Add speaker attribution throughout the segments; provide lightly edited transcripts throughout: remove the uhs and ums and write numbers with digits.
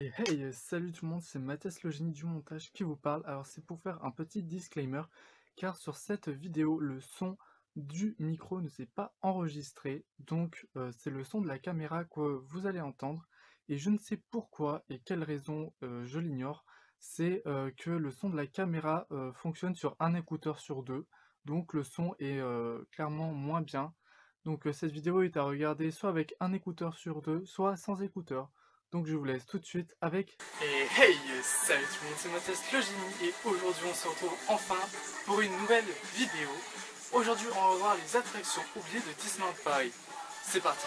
Speaker 1: Et hey, salut tout le monde, c'est Mathias le génie du montage qui vous parle. Alors c'est pour faire un petit disclaimer, car sur cette vidéo, le son du micro ne s'est pas enregistré, donc c'est le son de la caméra que vous allez entendre. Et je ne sais pourquoi et quelle raison, je l'ignore, c'est que le son de la caméra fonctionne sur un écouteur sur deux, donc le son est clairement moins bien. Donc cette vidéo est à regarder soit avec un écouteur sur deux, soit sans écouteur. Donc je vous laisse tout de suite avec... Et hey, salut tout le monde, c'est Mathias le génie et aujourd'hui on se retrouve enfin pour une nouvelle vidéo. Aujourd'hui on va voir les attractions oubliées de Disneyland Paris. C'est parti.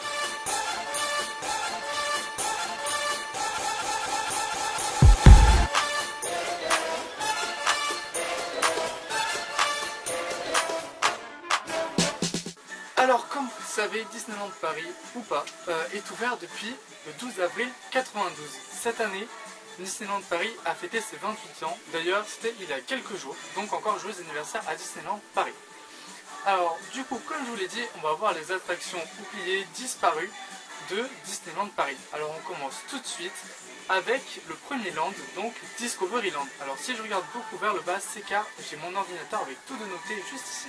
Speaker 1: Alors comme vous le savez, Disneyland Paris, ou pas, est ouvert depuis le 12 avril 92. Cette année, Disneyland Paris a fêté ses 28 ans. D'ailleurs, c'était il y a quelques jours, donc encore joyeux anniversaire à Disneyland Paris. Alors, du coup, comme je vous l'ai dit, on va voir les attractions oubliées, disparues de Disneyland Paris. Alors, on commence tout de suite avec le premier land, donc Discoveryland. Alors, si je regarde beaucoup vers le bas, c'est car j'ai mon ordinateur avec tout de noté juste ici.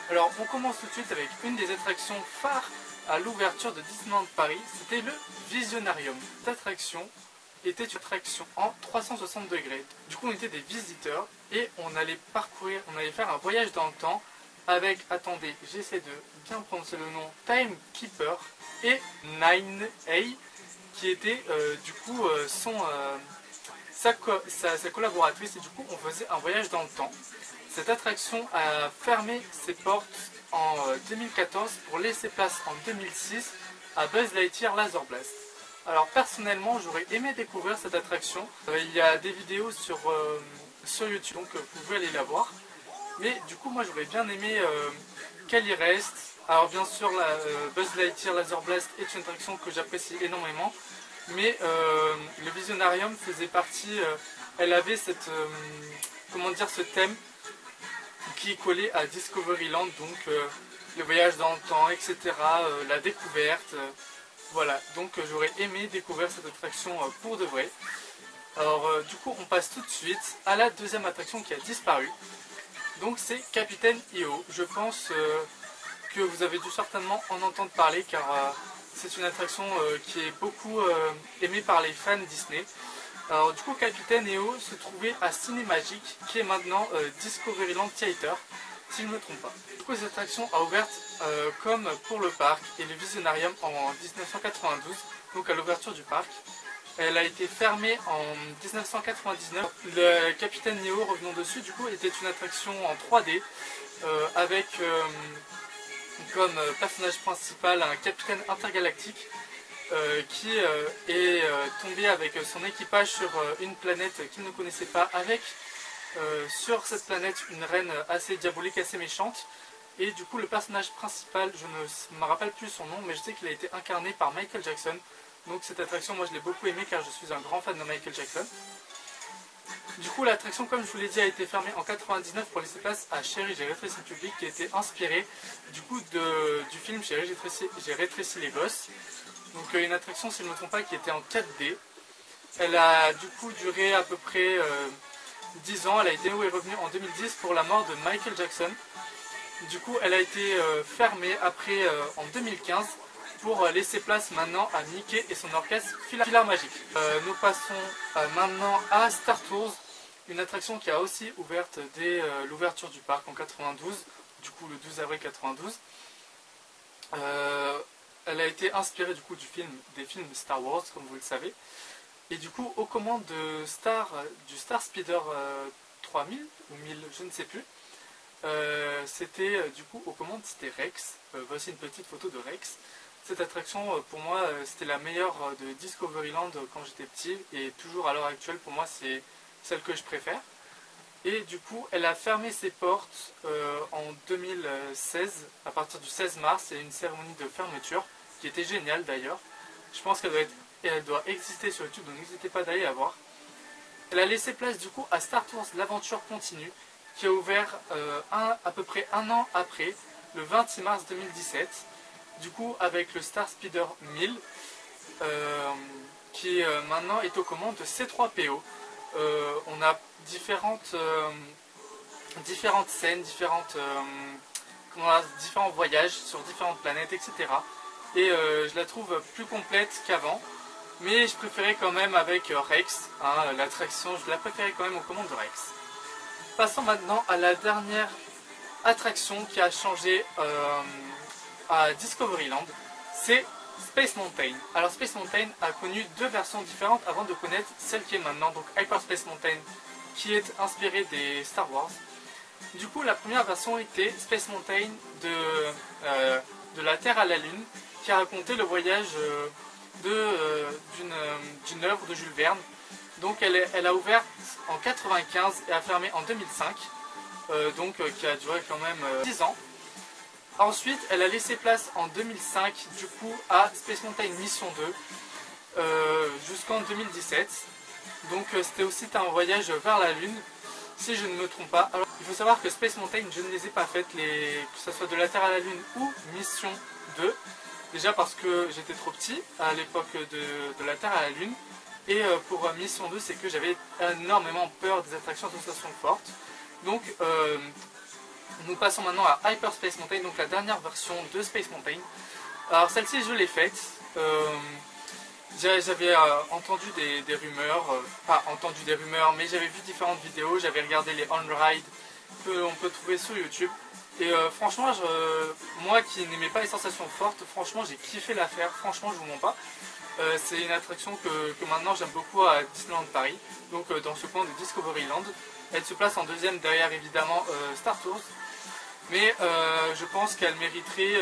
Speaker 1: Alors, on commence tout de suite avec une des attractions phares à l'ouverture de Disneyland Paris, c'était le Visionarium. Cette attraction était une attraction en 360 degrés. Du coup, on était des visiteurs et on allait faire un voyage dans le temps avec, attendez, j'essaie de bien prononcer le nom, Timekeeper et 9A, qui était sa collaboratrice, et du coup, on faisait un voyage dans le temps. Cette attraction a fermé ses portes en 2014 pour laisser place en 2006 à Buzz Lightyear Laser Blast. Alors personnellement, j'aurais aimé découvrir cette attraction. Il y a des vidéos sur YouTube, donc vous pouvez aller la voir. Mais du coup, moi j'aurais bien aimé qu'elle y reste. Alors bien sûr, Buzz Lightyear Laser Blast est une attraction que j'apprécie énormément. Mais le Visionarium faisait partie, elle avait ce thème qui collait à Discoveryland, donc le voyage dans le temps, etc., la découverte, voilà, donc j'aurais aimé découvrir cette attraction pour de vrai. Alors du coup on passe tout de suite à la deuxième attraction qui a disparu, donc c'est Capitaine EO. Je pense que vous avez dû certainement en entendre parler car c'est une attraction qui est beaucoup aimée par les fans Disney. Alors du coup Capitaine EO se trouvait à Cinémagique, qui est maintenant Discoveryland Theater, si je ne me trompe pas. Du coup cette attraction a ouvert comme pour le parc et le Visionarium en 1992, donc à l'ouverture du parc. Elle a été fermée en 1999. Le Capitaine Neo, revenons dessus, du coup était une attraction en 3D avec comme personnage principal un capitaine intergalactique qui est tombé avec son équipage sur une planète qu'il ne connaissait pas, avec sur cette planète une reine assez diabolique, assez méchante. Et du coup le personnage principal, je ne me rappelle plus son nom, mais je sais qu'il a été incarné par Michael Jackson. Donc cette attraction, moi je l'ai beaucoup aimée car je suis un grand fan de Michael Jackson. Du coup l'attraction, comme je vous l'ai dit, a été fermée en 99 pour laisser place à Chérie, j'ai rétréci le public, qui a été inspiré du coup du film Chérie, j'ai rétréci les gosses. Donc une attraction, si je ne me trompe pas, qui était en 4D. Elle a du coup duré à peu près 10 ans. Elle a été revenue en 2010 pour la mort de Michael Jackson. Du coup elle a été fermée après en 2015 pour laisser place maintenant à Mickey et son orchestre Philharmagique. Nous passons maintenant à Star Tours, une attraction qui a aussi ouverte dès l'ouverture du parc en 92, du coup le 12 avril 92. Elle a été inspirée du coup des films Star Wars, comme vous le savez. Et du coup, aux commandes du Star Speeder 3000 ou 1000, je ne sais plus, c'était du coup aux commandes, c'était Rex. Voici une petite photo de Rex. Cette attraction, pour moi, c'était la meilleure de Discoveryland quand j'étais petit, et toujours à l'heure actuelle, pour moi, c'est celle que je préfère. Et du coup, elle a fermé ses portes en 2016, à partir du 16 mars. Il y a une cérémonie de fermeture qui était géniale d'ailleurs. Je pense qu'elle doit exister sur YouTube, donc n'hésitez pas d'aller la voir. Elle a laissé place du coup à Star Tours l'aventure continue, qui a ouvert à peu près un an après, le 26 mars 2017, du coup avec le Star Speeder 1000, qui maintenant est aux commandes de C3PO. On a différentes scènes, différents voyages sur différentes planètes, etc. Et je la trouve plus complète qu'avant. Mais je préférais quand même avec Rex, hein, l'attraction, je la préférais quand même aux commandes de Rex. Passons maintenant à la dernière attraction qui a changé à Discoveryland, c'est Space Mountain. Alors Space Mountain a connu deux versions différentes avant de connaître celle qui est maintenant, donc Hyperspace Mountain, qui est inspirée des Star Wars. Du coup, la première version était Space Mountain de la Terre à la Lune, qui a raconté le voyage d'une œuvre de Jules Verne. Donc elle a ouvert en 1995 et a fermé en 2005, qui a duré quand même 10 ans. Ensuite, elle a laissé place en 2005 du coup à Space Mountain Mission 2 jusqu'en 2017. Donc c'était aussi un voyage vers la Lune, si je ne me trompe pas. Alors, il faut savoir que Space Mountain, je ne les ai pas faites, que ce soit de la Terre à la Lune ou Mission 2. Déjà parce que j'étais trop petit à l'époque de la Terre à la Lune. Et pour Mission 2, c'est que j'avais énormément peur des attractions de sensation fortes. Donc nous passons maintenant à Hyperspace Mountain, donc la dernière version de Space Mountain. Alors celle-ci, je l'ai faite. J'avais entendu des rumeurs, pas entendu des rumeurs, mais j'avais vu différentes vidéos, j'avais regardé les on-ride que l'on peut trouver sur YouTube. Et franchement, moi qui n'aimais pas les sensations fortes, franchement j'ai kiffé la faire, franchement je vous mens pas. C'est une attraction que maintenant j'aime beaucoup à Disneyland Paris, donc dans ce coin de Discoveryland. Elle se place en deuxième derrière évidemment Star Tours, mais je pense qu'elle mériterait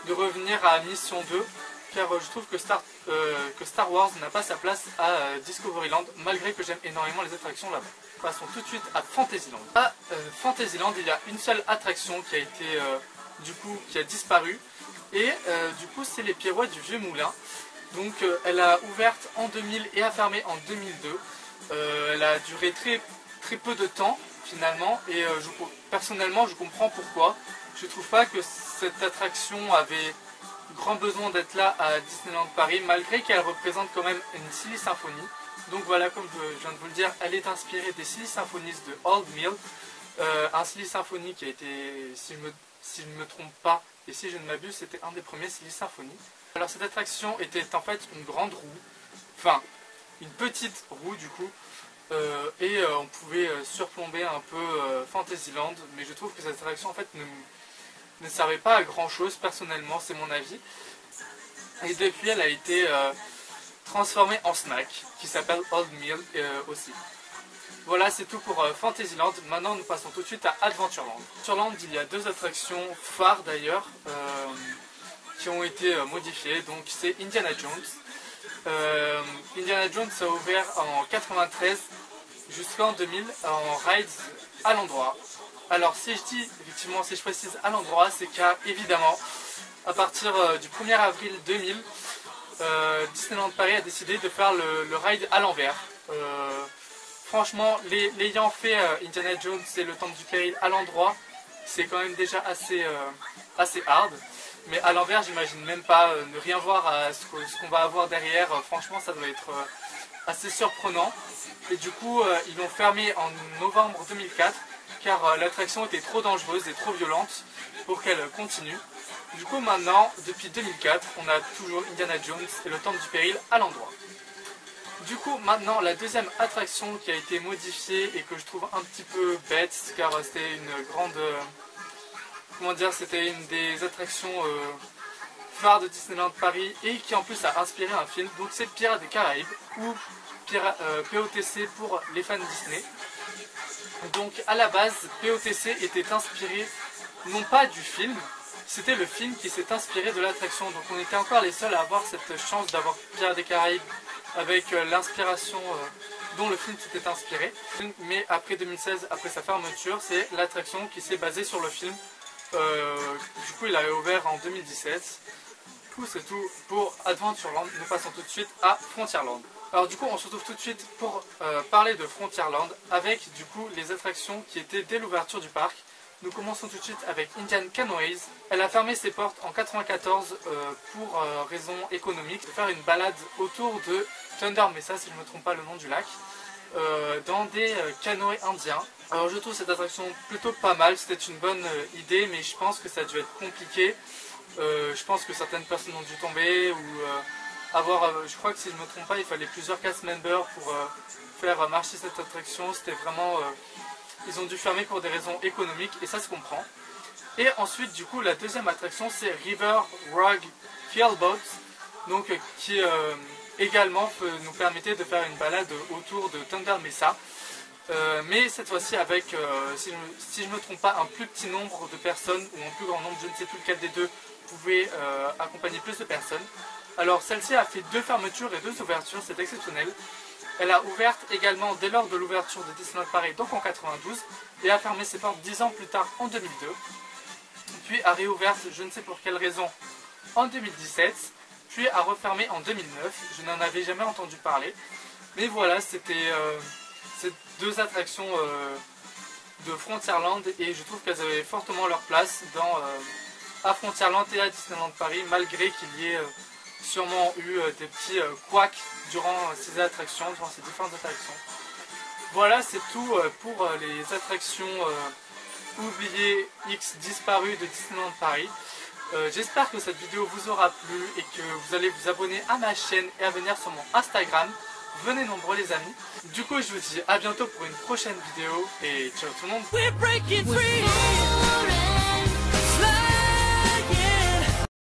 Speaker 1: de revenir à Mission 2, car je trouve que Star Wars n'a pas sa place à Discoveryland, malgré que j'aime énormément les attractions là-bas. Passons tout de suite à Fantasyland. À Fantasyland, il y a une seule attraction qui a été qui a disparu, et du coup c'est les pirouettes du Vieux Moulin. Donc elle a ouverte en 2000 et a fermé en 2002. Elle a duré très peu de temps finalement, et personnellement je comprends pourquoi. Je trouve pas que cette attraction avait grand besoin d'être là à Disneyland Paris, malgré qu'elle représente quand même une Silly Symphony. Donc voilà, comme je viens de vous le dire, elle est inspirée des Silly Symphonies de Old Mill. Un Silly Symphony qui a été, si je ne me trompe pas et si je ne m'abuse, c'était un des premiers Silly Symphony. Alors cette attraction était en fait une grande roue, enfin une petite roue du coup, et on pouvait surplomber un peu Fantasyland, mais je trouve que cette attraction en fait ne servait pas à grand chose, personnellement, c'est mon avis. Et depuis, elle a été transformée en snack, qui s'appelle Old Mill aussi. Voilà, c'est tout pour Fantasyland. Maintenant, nous passons tout de suite à Adventureland. Adventureland, il y a deux attractions phares d'ailleurs, qui ont été modifiées. Donc c'est Indiana Jones. Indiana Jones a ouvert en 93 jusqu'en 2000 en rides à l'endroit. Alors si je dis, effectivement, si je précise à l'endroit, c'est car évidemment, à partir du 1er avril 2000, Disneyland Paris a décidé de faire le ride à l'envers. Franchement, l'ayant fait Indiana Jones et le Temple du Péril à l'endroit, c'est quand même déjà assez hard. Mais à l'envers, j'imagine même pas ne rien voir à ce qu'on va avoir derrière. Franchement, ça doit être assez surprenant. Et du coup, ils l'ont fermé en novembre 2004. Car l'attraction était trop dangereuse et trop violente pour qu'elle continue. Du coup maintenant, depuis 2004, on a toujours Indiana Jones et le Temple du Péril à l'endroit. Du coup maintenant, la deuxième attraction qui a été modifiée et que je trouve un petit peu bête, car c'était une grande... comment dire, c'était une des attractions phares de Disneyland Paris et qui en plus a inspiré un film. Donc c'est Pirates des Caraïbes, ou POTC pour les fans Disney. Donc à la base, POTC était inspiré non pas du film, c'était le film qui s'est inspiré de l'attraction. Donc on était encore les seuls à avoir cette chance d'avoir Pirates des Caraïbes avec l'inspiration dont le film s'était inspiré. Mais après 2016, après sa fermeture, c'est l'attraction qui s'est basée sur le film. Du coup il a ouvert en 2017. Du coup c'est tout pour Adventureland. Nous passons tout de suite à Frontierland. Alors du coup on se retrouve tout de suite pour parler de Frontierland avec du coup les attractions qui étaient dès l'ouverture du parc. Nous commençons tout de suite avec Indian Canoës. Elle a fermé ses portes en 1994 pour raison économique, de faire une balade autour de Thunder Mesa, si je ne me trompe pas le nom du lac, dans des canoës indiens. Alors je trouve cette attraction plutôt pas mal, c'était une bonne idée, mais je pense que ça a dû être compliqué. Je pense que certaines personnes ont dû tomber ou je crois que si je ne me trompe pas, il fallait plusieurs cast members pour faire marcher cette attraction. C'était vraiment... ils ont dû fermer pour des raisons économiques et ça se comprend. Et ensuite, du coup, la deuxième attraction, c'est River Rug Fjellboat, donc qui également nous permettait de faire une balade autour de Thunder Mesa. Mais cette fois-ci avec, si je ne me trompe pas, un plus petit nombre de personnes ou un plus grand nombre, je ne sais plus lequel des deux pouvait accompagner plus de personnes. Alors celle-ci a fait 2 fermetures et 2 ouvertures, c'est exceptionnel. Elle a ouvert également dès lors de l'ouverture de Disneyland Paris, donc en 92, et a fermé ses portes 10 ans plus tard en 2002. Puis a réouvert, je ne sais pour quelle raison, en 2017, puis a refermé en 2009. Je n'en avais jamais entendu parler. Mais voilà, c'était ces 2 attractions de Frontierland et je trouve qu'elles avaient fortement leur place à Frontierland et à Disneyland Paris, malgré qu'il y ait sûrement eu des petits couacs durant ces attractions, durant ces différentes attractions. Voilà, c'est tout pour les attractions oubliées X disparues de Disneyland Paris. J'espère que cette vidéo vous aura plu et que vous allez vous abonner à ma chaîne et à venir sur mon Instagram. Venez nombreux les amis. Du coup je vous dis à bientôt pour une prochaine vidéo et ciao tout le monde.